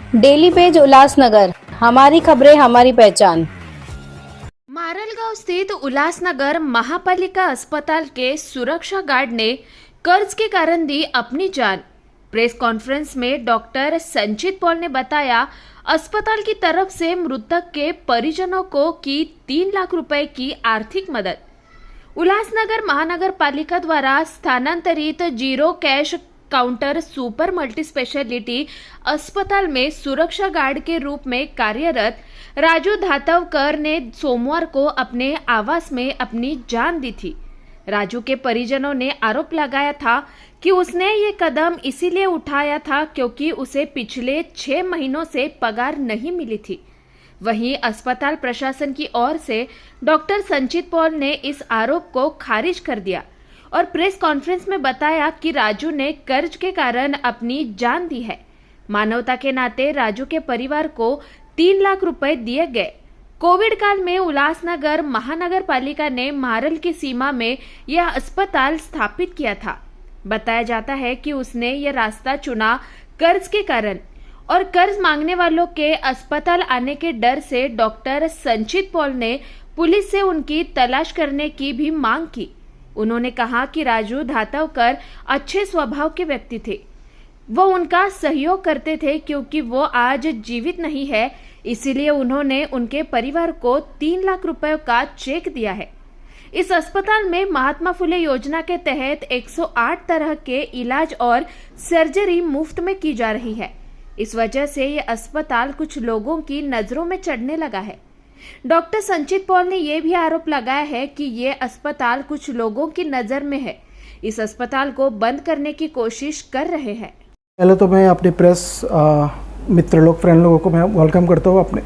Daily page Ulhasnagar, हमारी खबरें हमारी पहचान। मारलगांव स्थित उल्लासनगर महापालिका अस्पताल के सुरक्षा गार्ड ने कर्ज के कारण दी अपनी जान। प्रेस कॉन्फ्रेंस में डॉक्टर संचित पॉल ने बताया, अस्पताल की तरफ से मृतक के परिजनों को की 3 लाख रुपए की आर्थिक मदद। उल्लासनगर महानगर पालिका द्वारा स्थानांतरित zero cash counter super multi speciality अस्पताल में सुरक्षा गार्ड के रूप में कार्यरत राजू धातवकर ने सोमवार को अपने आवास में अपनी जान दी थी। राजू के परिजनों ने आरोप लगाया था कि उसने ये कदम इसीलिए उठाया था क्योंकि उसे पिछले 6 महीनों से पगार नहीं मिली थी। वहीं अस्पताल प्रशासन की ओर से डॉक्टर संचित पॉल ने इस आरोप को खारिज कर दिया और प्रेस कॉन्फ्रेंस में बताया कि राजू ने कर्ज के कारण अपनी जान दी है। मानवता के नाते राजू के परिवार को 3 लाख रुपए दिए गए। कोविड काल में उल्लासनगर महानगर पालिका ने मारल की सीमा में यह अस्पताल स्थापित किया था। बताया जाता है कि उसने यह रास्ता चुना कर्ज के कारण और कर्ज मांगने वालों के अस्पताल आने के डर से डॉक्टर संचित पॉल ने पुलिस से उनकी तलाश करने की भी मांग की। उन्होंने कहा कि राजू धातवकर अच्छे स्वभाव के व्यक्ति थे, वो उनका सहयोग करते थे क्योंकि वो आज जीवित नहीं है, इसीलिए उन्होंने उनके परिवार को 3 लाख रुपए का चेक दिया है। इस अस्पताल में महात्मा फुले योजना के तहत 108 तरह के इलाज और सर्जरी मुफ्त में की जा रही है। इस वजह से ये अस्पताल कुछ लोगों की नजरों में चढ़ने लगा है। डॉक्टर संचित पॉल ने यह भी आरोप लगाया है कि ये अस्पताल कुछ लोगों की नजर में है, इस अस्पताल को बंद करने की कोशिश कर रहे हैं। पहले तो मैं अपने प्रेस मित्र लोग, फ्रेंड लोगों को मैं वेलकम करता हूँ अपने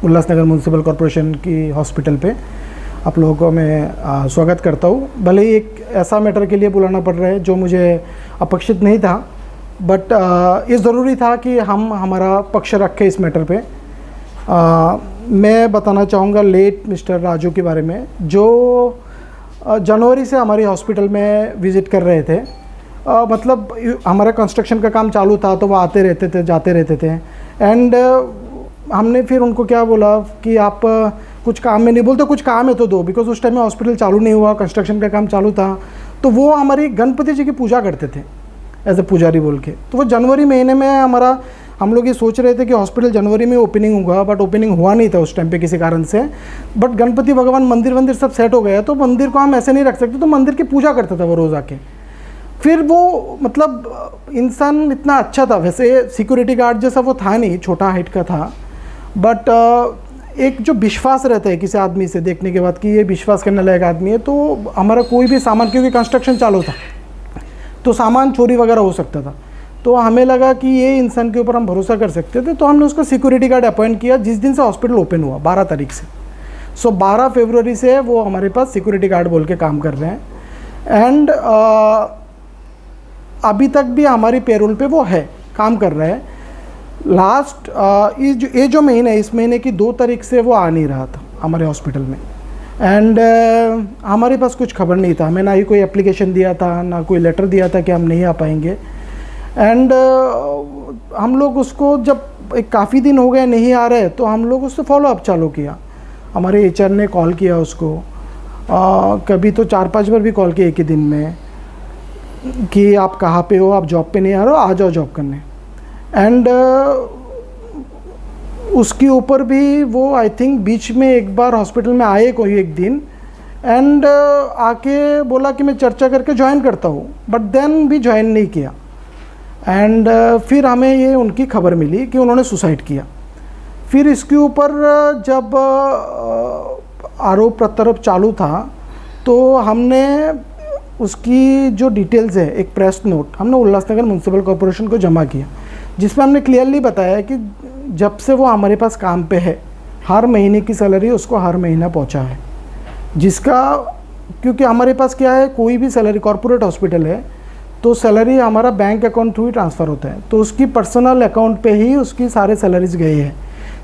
उल्लासनगर म्यूनसिपल कॉरपोरेशन की हॉस्पिटल पे। आप लोगों को मैं स्वागत करता हूँ। भले ही एक ऐसा मैटर के लिए बुलाना पड़ रहा है जो मुझे अपेक्षित नहीं था, बट ये ज़रूरी था कि हम हमारा पक्ष रखें इस मैटर पे। मैं बताना चाहूँगा लेट मिस्टर राजू के बारे में, जो जनवरी से हमारी हॉस्पिटल में विज़िट कर रहे थे। मतलब हमारा कंस्ट्रक्शन का काम चालू था तो वो आते रहते थे, जाते रहते थे। एंड हमने फिर उनको क्या बोला कि आप कुछ काम में नहीं, बोलते कुछ काम है तो दो, बिकॉज उस टाइम में हॉस्पिटल चालू नहीं हुआ, कंस्ट्रक्शन का काम चालू था। तो वो हमारी गणपति जी की पूजा करते थे एज ए पुजारी बोल के। तो वो जनवरी महीने में हम लोग ये सोच रहे थे कि हॉस्पिटल जनवरी में ओपनिंग होगा, बट ओपनिंग हुआ नहीं था उस टाइम पे किसी कारण से। बट गणपति भगवान मंदिर सब सेट हो गया, तो मंदिर को हम ऐसे नहीं रख सकते, तो मंदिर की पूजा करता था वो रोज़ आके। फिर वो मतलब इंसान इतना अच्छा था, वैसे सिक्योरिटी गार्ड जैसा वो था नहीं, छोटा हाइट का था, बट एक जो विश्वास रहता है किसी आदमी से देखने के बाद कि ये विश्वास करने लायक आदमी है। तो हमारा कोई भी सामान, क्योंकि कंस्ट्रक्शन चालू था तो सामान चोरी वगैरह हो सकता था, तो हमें लगा कि ये इंसान के ऊपर हम भरोसा कर सकते थे। तो हमने उसको सिक्योरिटी गार्ड अपॉइंट किया जिस दिन से हॉस्पिटल ओपन हुआ, 12 तारीख से। 12 फरवरी से वो हमारे पास सिक्योरिटी गार्ड बोल के काम कर रहे हैं। एंड अभी तक भी हमारी पेरोल पे वो है, काम कर रहे हैं। लास्ट ये जो महीना है, इस महीने की 2 तारीख से वो आ नहीं रहा था हमारे हॉस्पिटल में। एंड हमारे पास कुछ खबर नहीं था, हमें ना ही कोई एप्लीकेशन दिया था, ना कोई लेटर दिया था कि हम नहीं आ पाएंगे। एंड हम लोग उसको जब काफ़ी दिन हो गए नहीं आ रहे, तो हम लोग उससे फॉलो अप चालू किया। हमारे एचआर ने कॉल किया उसको, कभी तो 4-5 बार भी कॉल किया एक ही दिन में कि आप कहाँ पे हो, आप जॉब पे नहीं आ रहे हो, आ जाओ जॉब करने। एंड उसके ऊपर भी वो आई थिंक बीच में एक बार हॉस्पिटल में आए कोई एक दिन, एंड आके बोला कि मैं चर्चा करके ज्वाइन करता हूँ, बट देन भी ज्वाइन नहीं किया। एंड फिर हमें ये उनकी खबर मिली कि उन्होंने सुसाइड किया। फिर इसके ऊपर जब आरोप प्रत्यारोप चालू था, तो हमने उसकी जो डिटेल्स है, एक प्रेस नोट हमने उल्लासनगर म्यूनसिपल कॉरपोरेशन को जमा किया, जिसमें हमने क्लियरली बताया कि जब से वो हमारे पास काम पे है, हर महीने की सैलरी उसको हर महीना पहुंचा है। जिसका, क्योंकि हमारे पास क्या है, कोई भी सैलरी, कॉरपोरेट हॉस्पिटल है तो सैलरी हमारा बैंक अकाउंट थ्रू ही ट्रांसफ़र होता है, तो उसकी पर्सनल अकाउंट पे ही उसकी सारे सैलरीज गए हैं।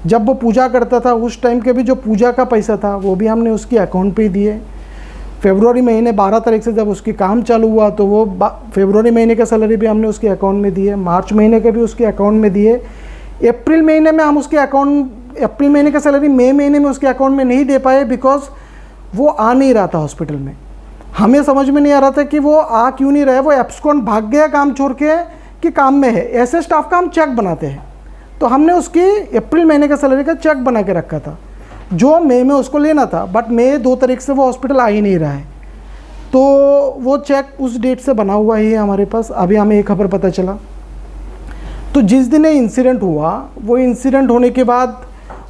जब वो पूजा करता था उस टाइम के भी जो पूजा का पैसा था वो भी हमने उसकी अकाउंट पे ही दिए। फरवरी महीने 12 तारीख से जब उसकी काम चालू हुआ तो वो फरवरी महीने का सैलरी भी हमने उसके अकाउंट में दिए, मार्च महीने के भी उसके अकाउंट में दिए। अप्रैल महीने में हम उसके अप्रैल महीने का सैलरी मई महीने में उसके अकाउंट में नहीं दे पाए बिकॉज वो आ नहीं रहा था हॉस्पिटल में। हमें समझ में नहीं आ रहा था कि वो आ क्यों नहीं रहा, वो एब्सकॉन्ड भाग गया काम छोड़ के कि काम में है। ऐसे स्टाफ का हम चेक बनाते हैं, तो हमने उसकी अप्रैल महीने का सैलरी का चेक बना के रखा था जो मई में उसको लेना था, बट मई 2 तारीख से वो हॉस्पिटल आ ही नहीं रहा है। तो वो चेक उस डेट से बना हुआ ही है हमारे पास। अभी हमें एक खबर पता चला, तो जिस दिन ये इंसिडेंट हुआ, वो इंसिडेंट होने के बाद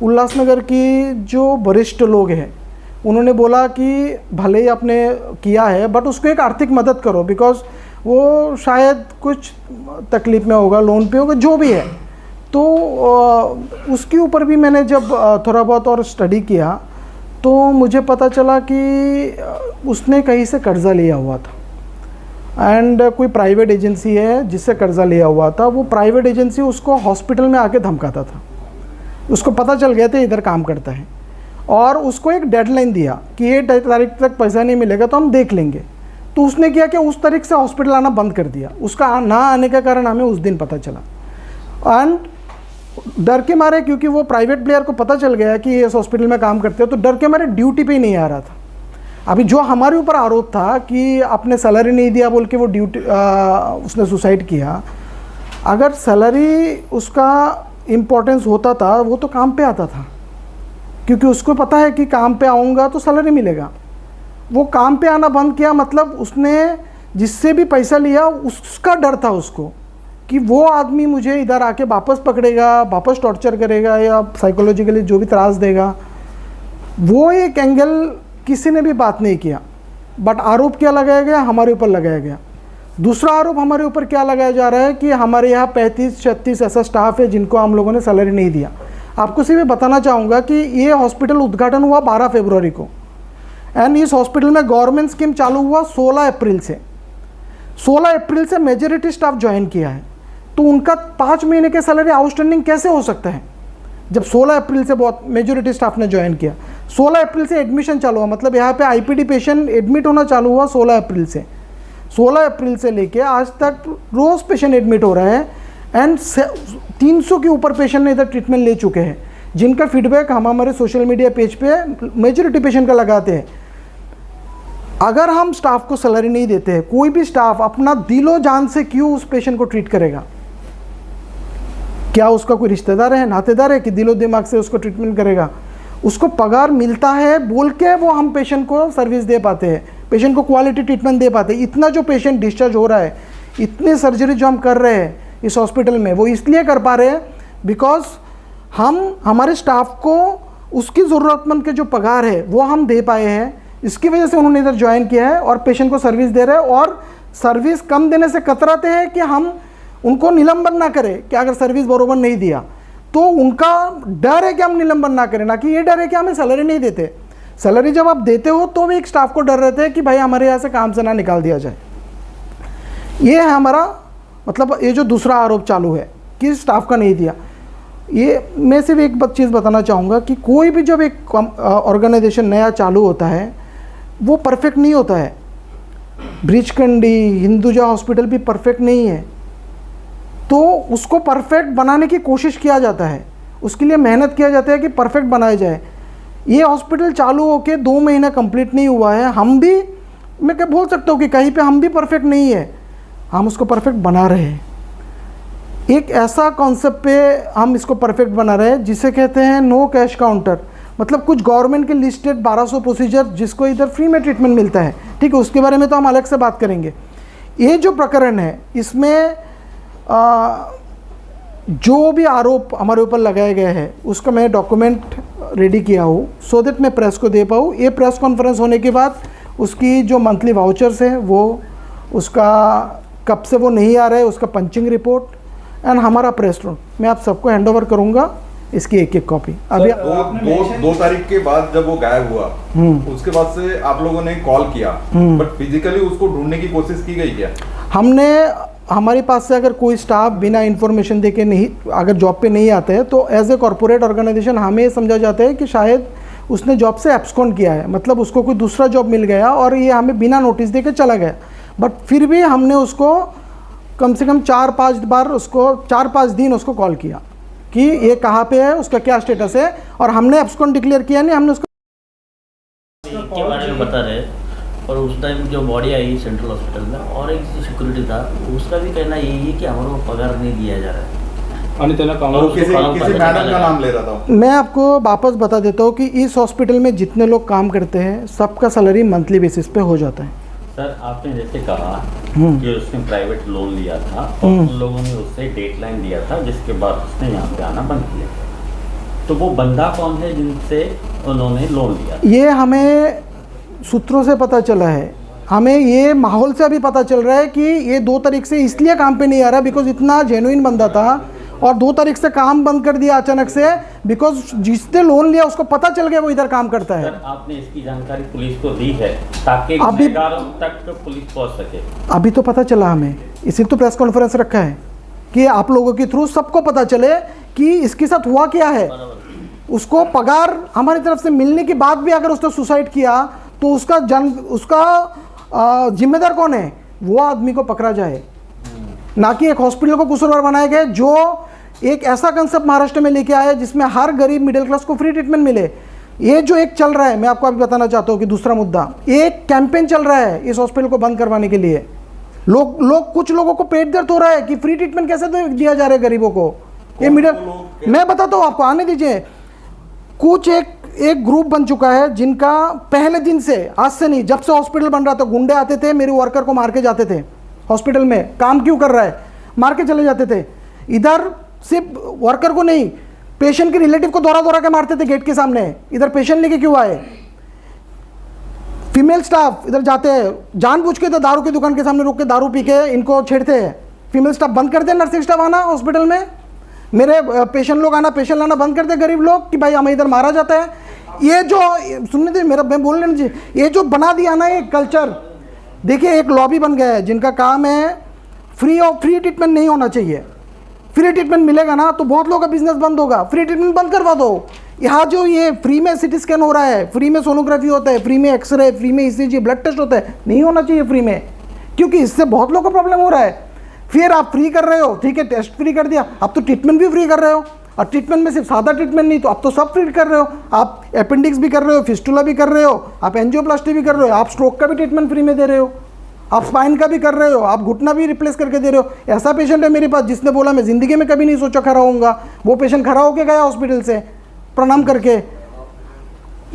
उल्लासनगर की जो वरिष्ठ लोग हैं उन्होंने बोला कि भले ही आपने किया है बट उसको एक आर्थिक मदद करो, बिकॉज वो शायद कुछ तकलीफ़ में होगा, लोन पे होगा, जो भी है। तो उसके ऊपर भी मैंने जब थोड़ा बहुत और स्टडी किया तो मुझे पता चला कि उसने कहीं से कर्ज़ा लिया हुआ था एंड कोई प्राइवेट एजेंसी है जिससे कर्ज़ा लिया हुआ था। वो प्राइवेट एजेंसी उसको हॉस्पिटल में आके धमकाता था। उसको पता चल गया था इधर काम करता है और उसको एक डेडलाइन दिया कि ये तारीख तक पैसा नहीं मिलेगा तो हम देख लेंगे। तो उसने किया कि उस तारीख से हॉस्पिटल आना बंद कर दिया। उसका ना आने का कारण हमें उस दिन पता चला एंड डर के मारे, क्योंकि वो प्राइवेट प्लेयर को पता चल गया कि इस हॉस्पिटल में काम करते हो, तो डर के मारे ड्यूटी पे ही नहीं आ रहा था। अभी जो हमारे ऊपर आरोप था कि आपने सैलरी नहीं दिया बोल के वो उसने सुसाइड किया, अगर सैलरी उसका इम्पोर्टेंस होता था वो तो काम पे आता था, क्योंकि उसको पता है कि काम पे आऊँगा तो सैलरी मिलेगा। वो काम पे आना बंद किया, मतलब उसने जिससे भी पैसा लिया उसका डर था उसको कि वो आदमी मुझे इधर आके वापस पकड़ेगा, वापस टॉर्चर करेगा या साइकोलॉजिकली जो भी त्रास देगा। वो एक एंगल किसी ने भी बात नहीं किया, बट आरोप क्या लगाया गया? हमारे ऊपर लगाया गया। दूसरा आरोप हमारे ऊपर क्या लगाया जा रहा है कि हमारे यहाँ 35-36 ऐसा स्टाफ है जिनको हम लोगों ने सैलरी नहीं दिया। आपको सिर्फ बताना चाहूँगा कि ये हॉस्पिटल उद्घाटन हुआ 12 फरवरी को एंड इस हॉस्पिटल में गवर्नमेंट स्कीम चालू हुआ 16 अप्रैल से। 16 अप्रैल से मेजॉरिटी स्टाफ ज्वाइन किया है, तो उनका 5 महीने के सैलरी आउटस्टैंडिंग कैसे हो सकता है जब 16 अप्रैल से बहुत मेजॉरिटी स्टाफ ने ज्वाइन किया। 16 अप्रैल से एडमिशन चालू हुआ, मतलब यहाँ पे आईपीडी पेशेंट एडमिट होना चालू हुआ 16 अप्रैल से। 16 अप्रैल से लेके आज तक रोज़ पेशेंट एडमिट हो रहे हैं एंड 300 के ऊपर पेशेंट ने इधर ट्रीटमेंट ले चुके हैं, जिनका फीडबैक हम हमारे सोशल मीडिया पेज पे मेजॉरिटी पेशेंट का लगाते हैं। अगर हम स्टाफ को सैलरी नहीं देते हैं, कोई भी स्टाफ अपना दिलो जान से क्यों उस पेशेंट को ट्रीट करेगा? क्या उसका कोई रिश्तेदार है, नातेदार है कि दिलो दिमाग से उसको ट्रीटमेंट करेगा? उसको पगार मिलता है बोल के वो हम पेशेंट को सर्विस दे पाते हैं, पेशेंट को क्वालिटी ट्रीटमेंट दे पाते हैं। इतना जो पेशेंट डिस्चार्ज हो रहा है, इतने सर्जरी जो हम कर रहे हैं इस हॉस्पिटल में, वो इसलिए कर पा रहे हैं बिकॉज हम हमारे स्टाफ को उसकी ज़रूरतमंद के जो पगार है वो हम दे पाए हैं। इसकी वजह से उन्होंने इधर ज्वाइन किया है और पेशेंट को सर्विस दे रहे हैं, और सर्विस कम देने से कतराते हैं कि हम उनको निलंबन ना करें कि अगर सर्विस बरोबर नहीं दिया तो उनका डर है कि हम निलंबन ना करें, ना कि ये डर है कि हमें सैलरी नहीं देते। सैलरी जब आप देते हो तो भी एक स्टाफ को डर रहता है कि भाई हमारे यहाँ से काम से ना निकाल दिया जाए। ये है हमारा मतलब ये जो दूसरा आरोप चालू है कि स्टाफ का नहीं दिया। ये मैं सिर्फ एक चीज़ बताना चाहूँगा कि कोई भी जब एक ऑर्गेनाइजेशन नया चालू होता है वो परफेक्ट नहीं होता है। ब्रीचकंडी हिंदुजा हॉस्पिटल भी परफेक्ट नहीं है, तो उसको परफेक्ट बनाने की कोशिश किया जाता है, उसके लिए मेहनत किया जाता है कि परफेक्ट बनाया जाए। ये हॉस्पिटल चालू होके 2 महीना कंप्लीट नहीं हुआ है। हम भी, मैं क्या बोल सकता हूँ कि कहीं पे हम भी परफेक्ट नहीं है, हम उसको परफेक्ट बना रहे हैं। एक ऐसा कॉन्सेप्ट पे हम इसको परफेक्ट बना रहे हैं जिसे कहते हैं नो कैश काउंटर, मतलब कुछ गवर्नमेंट के लिस्टेड 1200 प्रोसीजर जिसको इधर फ्री में ट्रीटमेंट मिलता है, ठीक है, उसके बारे में तो हम अलग से बात करेंगे। ये जो प्रकरण है इसमें जो भी आरोप हमारे ऊपर लगाए गए हैं उसका मैं डॉक्यूमेंट रेडी किया हूँ सो दैट मैं प्रेस को दे पाऊँ। ये प्रेस कॉन्फ्रेंस होने के बाद उसकी जो मंथली वाउचर्स है वो उसका कब से वो नहीं आ रहा है उसका पंचिंग रिपोर्ट एंड हमारा प्रेस नोट मैं आप सबको हैंड ओवर करूँगा, इसकी एक कॉपी। अभी 2 तारीख के बाद जब वो गायब हुआ उसके बाद से आप लोगों ने कॉल किया, बट फिजिकली उसको ढूंढने की कोशिश की गई क्या? हमने, हमारे पास से अगर कोई स्टाफ बिना इन्फॉर्मेशन देके नहीं, अगर जॉब पे नहीं आते हैं तो एज ए कॉर्पोरेट ऑर्गेनाइजेशन हमें समझा जाता है कि शायद उसने जॉब से एब्सकॉन्ड किया है, मतलब उसको कोई दूसरा जॉब मिल गया और ये हमें बिना नोटिस देके चला गया। बट फिर भी हमने उसको कम से कम 4-5 बार उसको 4-5 दिन उसको कॉल किया कि ये कहाँ पे है, उसका क्या स्टेटस है, और हमने एब्सकॉन्ड डिक्लेयर किया नहीं, हमने उसका के बारे में बता रहे। और उस टाइम जो बॉडी आई सेंट्रल हॉस्पिटल में, और एक जो सिक्योरिटी था उसका भी कहना यही है कि हमारे को पगार नहीं दिया जा रहा है। और किसी मैडम का नाम ले रहा था। मैं आपको वापस बता देता हूँ कि इस हॉस्पिटल में जितने लोग काम करते हैं सबका सैलरी मंथली बेसिस पे हो जाता है। सर आपने जैसे कहा कि उसने प्राइवेट लोन लिया था और उन लोगों ने उससे डेडलाइन दिया था जिसके बाद उसने यहाँ पे आना बंद किया, तो वो बंदा कौन है जिनसे उन्होंने लोन लिया? ये हमें सूत्रों से पता चला है, हमें ये माहौल से अभी पता चल रहा है कि ये 2 तारीख से इसलिए काम पे नहीं आ रहा बिकॉज इतना जेन्युइन बंदा था, और 2 तारीख से काम बंद कर दिया अचानक से बिकॉज जिसने लोन लिया उसको पता चल गया वो इधर काम करता है। सर आपने इसकी जानकारी पुलिस को दी है ताकि अभी गुनहगारों तक पुलिस पहुंच सके? अभी तो पता चला हमें, इसी तो प्रेस कॉन्फ्रेंस रखा है कि आप लोगों के थ्रू सबको पता चले कि इसके साथ हुआ क्या है। उसको पगार हमारी तरफ से मिलने के बाद भी अगर उसने सुसाइड किया तो उसका जिम्मेदार कौन है? वो आदमी को पकड़ा जाए, ना कि एक हॉस्पिटल को कसूरवार बनाया गया जो एक ऐसा कंसेप्ट महाराष्ट्र में लेके आया जिसमें हर गरीब मिडिल क्लास को फ्री ट्रीटमेंट मिले। ये जो एक चल रहा है, मैं आपको अभी बताना चाहता हूँ कि दूसरा मुद्दा, एक कैंपेन चल रहा है इस हॉस्पिटल को बंद करवाने के लिए। कुछ लोगों को पेट दर्द हो रहा है कि फ्री ट्रीटमेंट कैसे दिया जा रहा है गरीबों को। ये मिडिल, मैं बताता हूँ आपको, आने दीजिए। कुछ एक ग्रुप बन चुका है जिनका पहले दिन से, आज से नहीं, जब से हॉस्पिटल बन रहा था, गुंडे आते थे, मेरे वर्कर को मार के जाते थे। हॉस्पिटल में काम क्यों कर रहा है, मार के चले जाते थे। इधर सिर्फ वर्कर को नहीं, पेशेंट के रिलेटिव को दौरा के मारते थे गेट के सामने। इधर पेशेंट लेके क्यों आए? फीमेल स्टाफ इधर जाते हैं, जानबूझ के इधर दारू की दुकान के सामने रुक के दारू पी के इनको छेड़ते हैं। फीमेल स्टाफ बंद कर दे, नर्सिंग स्टाफ आना हॉस्पिटल में, मेरे पेशेंट लोग आना, पेशेंट लाना बंद कर दे गरीब लोग कि भाई हमें इधर मारा जाता है। ये जो सुनने दे, मैं बोल लेना चाहिए, ये जो बना दिया ना ये कल्चर, देखिए एक लॉबी बन गया है जिनका काम है फ्री ट्रीटमेंट नहीं होना चाहिए। फ्री ट्रीटमेंट मिलेगा ना तो बहुत लोगों का बिजनेस बंद होगा। फ्री ट्रीटमेंट बंद करवा दो। यहाँ जो ये फ्री में सिटी स्कैन हो रहा है, फ्री में सोनोग्राफी होता है, फ्री में एक्सरे, फ्री में ईसीजी, ब्लड टेस्ट होता है, नहीं होना चाहिए फ्री में, क्योंकि इससे बहुत लोगों को प्रॉब्लम हो रहा है। फिर आप फ्री कर रहे हो, ठीक है, टेस्ट फ्री कर दिया, अब तो ट्रीटमेंट भी फ्री कर रहे हो। और ट्रीटमेंट में सिर्फ सादा ट्रीटमेंट नहीं, तो अब तो सब फ्री कर रहे हो। आप अपेंडिक्स भी कर रहे हो, फिस्टुला भी कर रहे हो, आप एंजियोप्लास्टी भी कर रहे हो, आप स्ट्रोक का भी ट्रीटमेंट फ्री में दे रहे हो, आप स्पाइन का भी कर रहे हो, आप घुटना भी रिप्लेस करके दे रहे हो। ऐसा पेशेंट है मेरे पास जिसने बोला मैं ज़िंदगी में कभी नहीं सोचा खड़ा होऊंगा, वो पेशेंट खड़ा होके गया हॉस्पिटल से प्रणाम करके।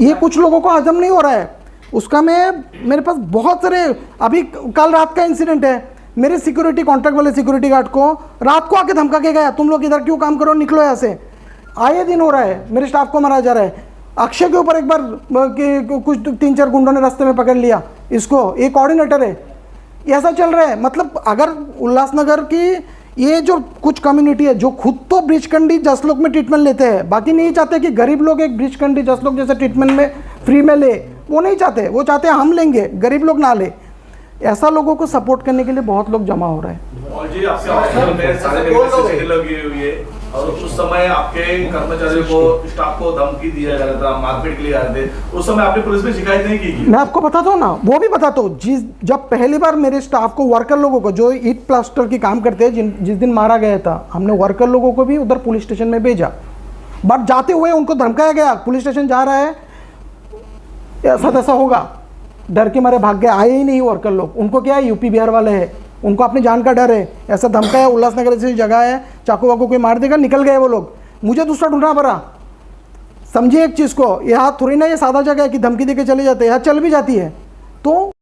ये कुछ लोगों को हजम नहीं हो रहा है उसका। मेरे पास बहुत सारे, अभी कल रात का इंसिडेंट है, मेरे सिक्योरिटी कॉन्ट्रैक्ट वाले सिक्योरिटी गार्ड को रात को आके धमका के गया, तुम लोग इधर क्यों काम करो, निकलो यहाँ से। आए दिन हो रहा है, मेरे स्टाफ को मारा जा रहा है। अक्षय के ऊपर एक बार कुछ 3-4 गुंडों ने रास्ते में पकड़ लिया इसको, एक कोऑर्डिनेटर है। ऐसा चल रहा है। मतलब अगर उल्लासनगर की ये जो कुछ कम्युनिटी है जो खुद तो ब्रिजकंडी जसलोक में ट्रीटमेंट लेते हैं, बाकी नहीं चाहते कि गरीब लोग एक ब्रिजकंडी जसलोक जैसे ट्रीटमेंट में फ्री में ले, वो नहीं चाहते। वो चाहते हैं हम लेंगे, गरीब लोग ना ले। ऐसा लोगों को सपोर्ट करने के लिए बहुत लोग जमा हो रहे हैं। और जी आपके हॉस्पिटल में सारे सीसीटीवी लगी हुई है, और उस समय आपके कर्मचारियों को, स्टाफ को धमकी दिया जा रहा था, मारपीट के लिए आए थे, उस समय आपने पुलिस में शिकायत नहीं की? मैं आपको बताता हूँ ना, वो भी बताता हूँ। जब पहली बार मेरे स्टाफ को, वर्कर लोगों को जो ईट प्लास्टर की काम करते हैं, जिस दिन मारा गया था, हमने वर्कर लोगों को भी उधर पुलिस स्टेशन में भेजा। बट जाते हुए उनको धमकाया गया, पुलिस स्टेशन जा रहा है, ऐसा तैसा होगा, डर के मारे भाग गए, आए ही नहीं वर्कर लोग। उनको क्या है, यूपी बिहार वाले हैं, उनको अपनी जान का डर है। ऐसा धमकाया, उल्लासनगर जैसी जगह है, चाकू वाकू कोई मार देगा, निकल गए वो लोग। मुझे दूसरा ढूंढना पड़ा। समझिए एक चीज़ को, यहाँ थोड़ी ना ये सादा जगह है कि धमकी दे के चले जाते हैं, यहाँ चल भी जाती है। तो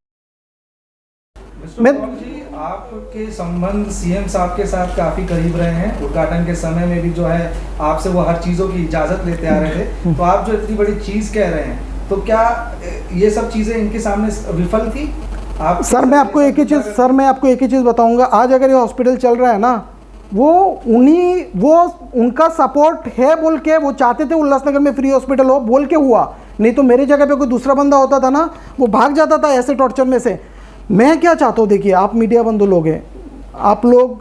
मैं आपके संबंध सीएम साहब के साथ काफी करीब रहे हैं, उद्घाटन के समय में भी जो है आपसे वो हर चीज़ों की इजाज़त लेते आ रहे थे। तो आप जो इतनी बड़ी चीज़ कह रहे हैं, तो क्या ये सब चीज़ें इनके सामने विफल थी? आप सर मैं आपको एक ही चीज़ बताऊंगा। आज अगर ये हॉस्पिटल चल रहा है ना, वो उनका सपोर्ट है बोल के, वो चाहते थे उल्लासनगर में फ्री हॉस्पिटल हो बोल के हुआ। नहीं तो मेरी जगह पे कोई दूसरा बंदा होता था ना, वो भाग जाता था ऐसे टॉर्चर में से। मैं क्या चाहता हूँ, देखिए आप मीडिया बंधु लोग हैं, आप लोग,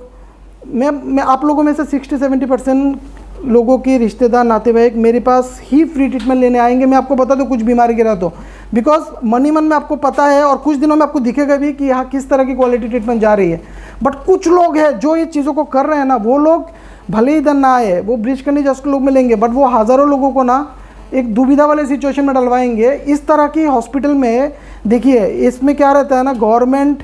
मैं आप लोगों में से 60-70% लोगों की रिश्तेदार नातेवाईक मेरे पास ही फ्री ट्रीटमेंट लेने आएंगे। मैं आपको बता दूं कुछ बीमारी गिरा तो, बिकॉज मन में आपको पता है, और कुछ दिनों में आपको दिखेगा भी कि यहाँ किस तरह की क्वालिटी ट्रीटमेंट जा रही है। बट कुछ लोग हैं जो ये चीज़ों को कर रहे हैं ना, वो लोग भले ही धन ना आए, वो ब्रिज के नीचे लोग मिलेंगे, बट वो हज़ारों लोगों को ना एक दुविधा वाले सिचुएशन में डलवाएंगे। इस तरह की हॉस्पिटल में देखिए, इसमें क्या रहता है ना, गवर्नमेंट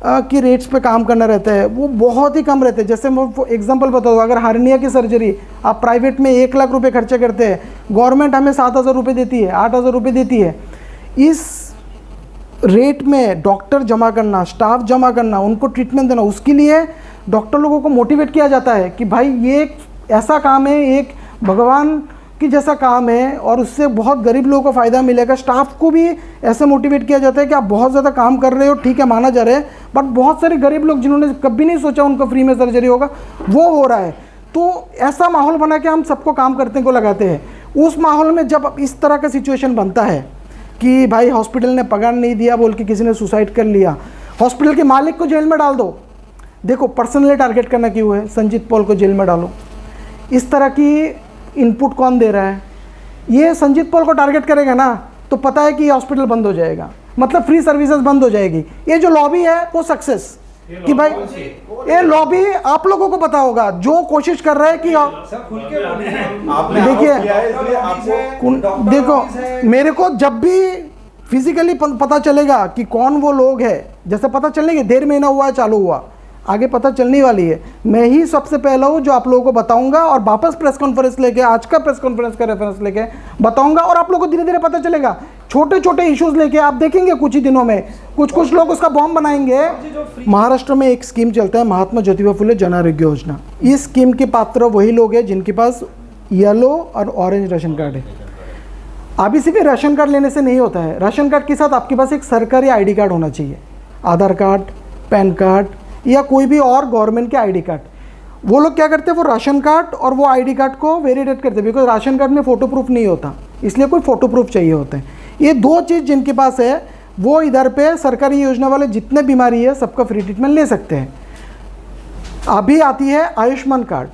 की रेट्स पे काम करना रहता है, वो बहुत ही कम रहते हैं। जैसे मैं एग्जांपल बता दूँ, अगर हार्निया की सर्जरी आप प्राइवेट में 1 लाख रुपए खर्चा करते हैं, गवर्नमेंट हमें 7,000 रुपये देती है, 8,000 रुपये देती है। इस रेट में डॉक्टर जमा करना, स्टाफ जमा करना, उनको ट्रीटमेंट देना, उसके लिए डॉक्टर लोगों को मोटिवेट किया जाता है कि भाई ये एक ऐसा काम है, एक भगवान की जैसा काम है और उससे बहुत गरीब लोगों को फ़ायदा मिलेगा। स्टाफ को भी ऐसे मोटिवेट किया जाता है कि आप बहुत ज़्यादा काम कर रहे हो, ठीक है, माना जा रहा है, बट बहुत सारे गरीब लोग जिन्होंने कभी नहीं सोचा उनको फ्री में सर्जरी होगा, वो हो रहा है। तो ऐसा माहौल बना के हम सबको काम करने को लगाते हैं। उस माहौल में जब इस तरह का सिचुएशन बनता है कि भाई हॉस्पिटल ने पगार नहीं दिया बोल के किसी ने सुसाइड कर लिया, हॉस्पिटल के मालिक को जेल में डाल दो। देखो, पर्सनली टारगेट करना क्यों है? संजीत पॉल को जेल में डालो। इस तरह की इनपुट कौन दे रहा है? ये संजीत पॉल को टारगेट करेगा ना, तो पता है कि ये हॉस्पिटल बंद हो जाएगा, मतलब फ्री सर्विसेज बंद हो जाएगी। ये जो लॉबी है वो सक्सेस कि भाई ये लॉबी आप लोगों को पता होगा, जो कोशिश कर रहा है कि देखो, मेरे को जब भी फिजिकली पता चलेगा कि कौन वो लोग है, जैसे पता चलने के 1.5 महीना हुआ है चालू हुआ, आगे पता चलने वाली है, मैं ही सबसे पहला हूँ जो आप लोगों को बताऊंगा और वापस प्रेस कॉन्फ्रेंस लेके, आज का प्रेस कॉन्फ्रेंस का रेफरेंस लेके बताऊंगा और आप लोगों को धीरे धीरे पता चलेगा। छोटे छोटे इश्यूज लेके आप देखेंगे कुछ ही दिनों में कुछ लोग उसका बॉम्ब बनाएंगे। महाराष्ट्र में एक स्कीम चलता है, महात्मा ज्योतिबा फुले जन आरोग्य योजना। इस स्कीम के पात्र वही लोग हैं जिनके पास येलो और ऑरेंज राशन कार्ड है। अभी सिर्फ राशन कार्ड लेने से नहीं होता है, राशन कार्ड के साथ आपके पास एक सरकारी आईडी कार्ड होना चाहिए, आधार कार्ड, पैन कार्ड या कोई भी और गवर्नमेंट के आईडी कार्ड। वो लोग क्या करते हैं, वो राशन कार्ड और वो आईडी कार्ड को वेरीडेट करते हैं, बिकॉज राशन कार्ड में फ़ोटो प्रूफ नहीं होता, इसलिए कोई फ़ोटो प्रूफ चाहिए होते हैं। ये 2 चीज़ जिनके पास है वो इधर पे सरकारी योजना वाले जितने बीमारी है सबका फ्री ट्रीटमेंट ले सकते हैं। अभी आती है आयुष्मान कार्ड,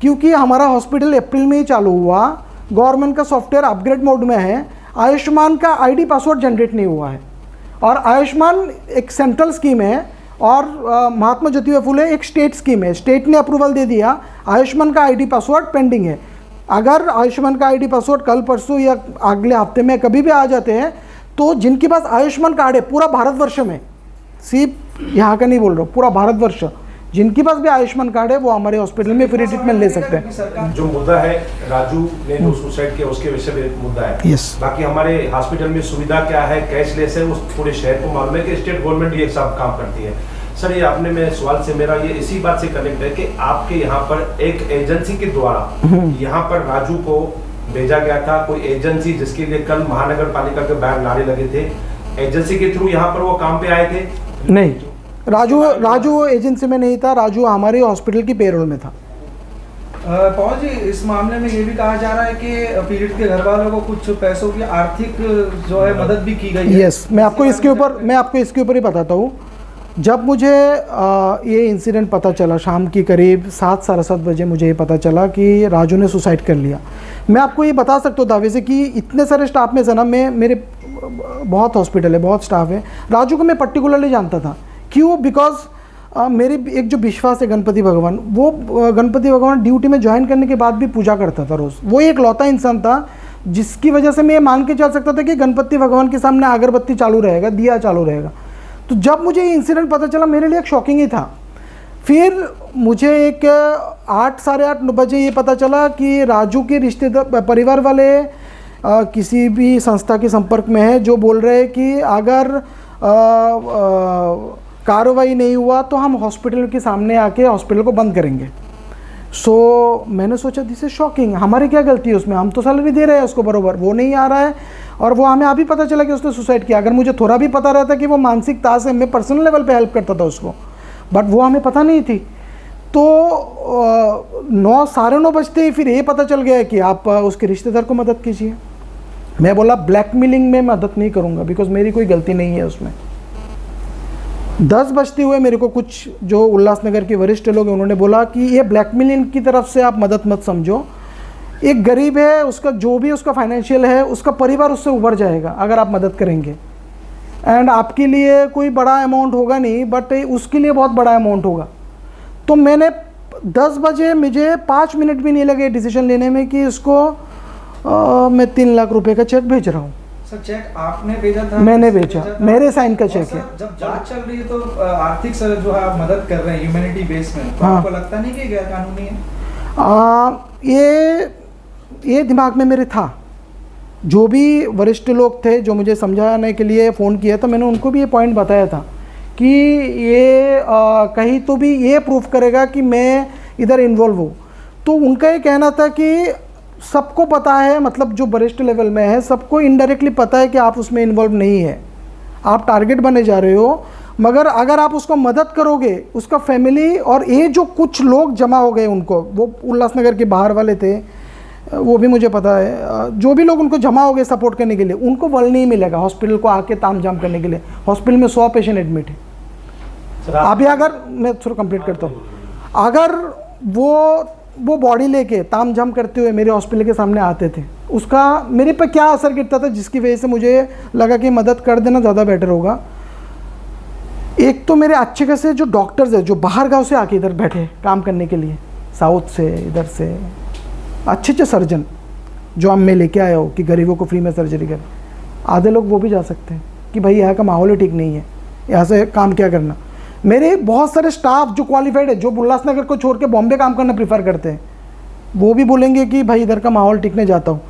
क्योंकि हमारा हॉस्पिटल अप्रैल में ही चालू हुआ, गवर्नमेंट का सॉफ्टवेयर अपग्रेड मोड में है, आयुष्मान का आईडी पासवर्ड जनरेट नहीं हुआ है। और आयुष्मान एक सेंट्रल स्कीम है और महात्मा ज्योतिबा फुले एक स्टेट स्कीम है, स्टेट ने अप्रूवल दे दिया, आयुष्मान का आईडी पासवर्ड पेंडिंग है। अगर आयुष्मान का आईडी पासवर्ड कल परसों या अगले हफ्ते में कभी भी आ जाते हैं, तो जिनके पास आयुष्मान कार्ड है पूरा भारतवर्ष में, सिर्फ यहाँ का नहीं बोल रहा हूँ, पूरा भारतवर्ष, जिनके पास भी आयुष्मान कार्ड है वो हमारे हॉस्पिटल में फ्री ट्रीटमेंट ले सकते हैं। जो मुद्दा है राजू ने जो सुसाइड किया उसके विषय में मुद्दा है। यस। बाकी हमारे हॉस्पिटल में सुविधा क्या है, कैशलेस है, उस पूरे शहर को मालूम है कि स्टेट गवर्नमेंट ये सब काम करती है। सर, ये आपने मेरे सवाल से मेरा ये इसी बात से कनेक्ट है कि आपके यहाँ पर एक एजेंसी के द्वारा यहाँ पर राजू को भेजा गया था, कोई एजेंसी जिसके लिए कल महानगर पालिका के बैन नारे लगे थे, एजेंसी के थ्रू यहाँ पर वो काम पे आए थे? नहीं, राजू एजेंसी में नहीं था, राजू हमारे हॉस्पिटल की पेरोल में था। पवन जी, इस मामले में ये भी कहा जा रहा है कि पीड़ित के घर वालों को कुछ पैसों की आर्थिक जो है मदद भी की गई है। यस, मैं आपको इसके ऊपर ही बताता हूँ। जब मुझे ये इंसिडेंट पता चला, शाम की करीब 7 साढ़े 7 बजे मुझे ये पता चला कि राजू ने सुसाइड कर लिया। मैं आपको ये बता सकता हूँ दावे से कि इतने सारे स्टाफ में से ना, मेरे बहुत हॉस्पिटल है, बहुत स्टाफ है, राजू को मैं पर्टिकुलरली जानता था। क्यों? बिकॉज मेरी एक जो विश्वास है गणपति भगवान, वो गणपति भगवान ड्यूटी में ज्वाइन करने के बाद भी पूजा करता था रोज़। वो एक लौता इंसान था जिसकी वजह से मैं ये मान के चल सकता था कि गणपति भगवान के सामने अगरबत्ती चालू रहेगा, दिया चालू रहेगा। तो जब मुझे ये इंसिडेंट पता चला, मेरे लिए एक शॉकिंग ही था। फिर मुझे एक 8 साढ़े 8 बजे ये पता चला कि राजू के रिश्तेदार परिवार वाले किसी भी संस्था के संपर्क में है जो बोल रहे हैं कि अगर कार्रवाई नहीं हुआ तो हम हॉस्पिटल के सामने आके हॉस्पिटल को बंद करेंगे। सो मैंने सोचा दिस इज शॉकिंग, हमारी क्या गलती है उसमें, हम तो सैलरी दे रहे हैं उसको बरोबर, वो नहीं आ रहा है और वो हमें अभी पता चला कि उसने सुसाइड किया। अगर मुझे थोड़ा भी पता रहता कि वो मानसिक तार से, मैं पर्सनल लेवल पे हेल्प करता था उसको, बट वो हमें पता नहीं थी। तो 9 साढ़े 9 बजते ही फिर ये पता चल गया कि आप उसके रिश्तेदार को मदद कीजिए। मैं बोला ब्लैकमेलिंग में मदद नहीं करूँगा बिकॉज मेरी कोई गलती नहीं है उसमें। 10 बजते हुए मेरे को कुछ जो उल्लासनगर के वरिष्ठ लोग हैं उन्होंने बोला कि ये ब्लैकमेलिंग की तरफ से आप मदद मत समझो, एक गरीब है, उसका जो भी उसका फाइनेंशियल है, उसका परिवार उससे उभर जाएगा अगर आप मदद करेंगे। एंड आपके लिए कोई बड़ा अमाउंट होगा नहीं, बट उसके लिए बहुत बड़ा अमाउंट होगा। तो मैंने 10 बजे मुझे 5 मिनट भी नहीं लगे डिसीजन लेने में कि इसको मैं 3 लाख रुपए का चेक भेज रहा हूँ। सर चेक आपने भेजा था? मैंने भेजा, मेरे साइन का चेक है। जब जांच चल रही है तो आर्थिक सर जो है आप मदद कर रहे हैं ह्यूमैनिटी बेस में, तो हाँ। आपको लगता नहीं कि गैर कानूनी है? ये दिमाग में मेरे था। जो भी वरिष्ठ लोग थे जो मुझे समझाने के लिए फ़ोन किया तो मैंने उनको भी ये पॉइंट बताया था कि ये कहीं तो भी ये प्रूफ करेगा कि मैं इधर इन्वॉल्व हूँ। तो उनका ये कहना था कि सबको पता है, मतलब जो वरिष्ठ लेवल में है सबको इनडायरेक्टली पता है कि आप उसमें इन्वॉल्व नहीं है, आप टारगेट बने जा रहे हो, मगर अगर आप उसको मदद करोगे, उसका फैमिली और ये जो कुछ लोग जमा हो गए उनको, वो उल्लासनगर के बाहर वाले थे, वो भी मुझे पता है, जो भी लोग उनको जमा हो गए सपोर्ट करने के लिए, उनको बल नहीं मिलेगा हॉस्पिटल को आके तामझाम करने के लिए। हॉस्पिटल में 100 पेशेंट एडमिट है। अभी अगर मैं थोड़ा कंप्लीट करता हूँ, अगर वो बॉडी लेके तामझाम करते हुए मेरे हॉस्पिटल के सामने आते थे, उसका मेरे पे क्या असर गिरता था, जिसकी वजह से मुझे लगा कि मदद कर देना ज़्यादा बेटर होगा। एक तो मेरे अच्छे खासे जो डॉक्टर्स है जो बाहर गांव से आके इधर बैठे काम करने के लिए, साउथ से, इधर से अच्छे सर्जन जो अब मैं लेके आया हूँ कि गरीबों को फ्री में सर्जरी कर, आधे लोग वो भी जा सकते हैं कि भाई यहाँ का माहौल ही ठीक नहीं है, यहाँ से काम क्या करना। मेरे बहुत सारे स्टाफ जो क्वालिफाइड है, जो उल्लासनगर को छोड़ के बॉम्बे काम करना प्रीफर करते हैं, वो भी बोलेंगे कि भाई इधर का माहौल टिकने जाता हूँ।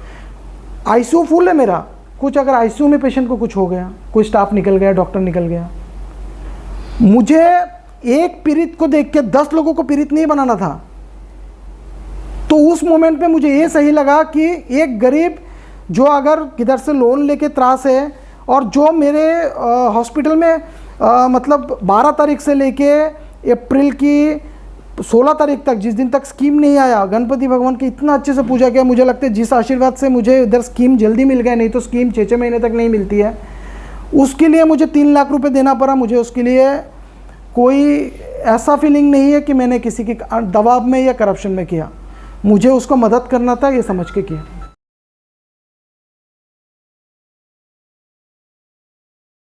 आईसीयू फुल है मेरा, कुछ अगर आईसीयू में पेशेंट को कुछ हो गया, कोई स्टाफ निकल गया, डॉक्टर निकल गया, मुझे एक पीड़ित को देख के 10 लोगों को पीड़ित नहीं बनाना था। तो उस मोमेंट पे मुझे ये सही लगा कि एक गरीब जो अगर किधर से लोन लेके त्रास है, और जो मेरे हॉस्पिटल में मतलब 12 तारीख से लेके अप्रैल की 16 तारीख तक, जिस दिन तक स्कीम नहीं आया, गणपति भगवान की इतना अच्छे से पूजा किया, मुझे लगता है जिस आशीर्वाद से मुझे इधर स्कीम जल्दी मिल गया, नहीं तो स्कीम 6-6 महीने तक नहीं मिलती है, उसके लिए मुझे 3 लाख रुपए देना पड़ा। मुझे उसके लिए कोई ऐसा फीलिंग नहीं है कि मैंने किसी के दबाव में या करप्शन में किया, मुझे उसको मदद करना था, ये समझ के किया।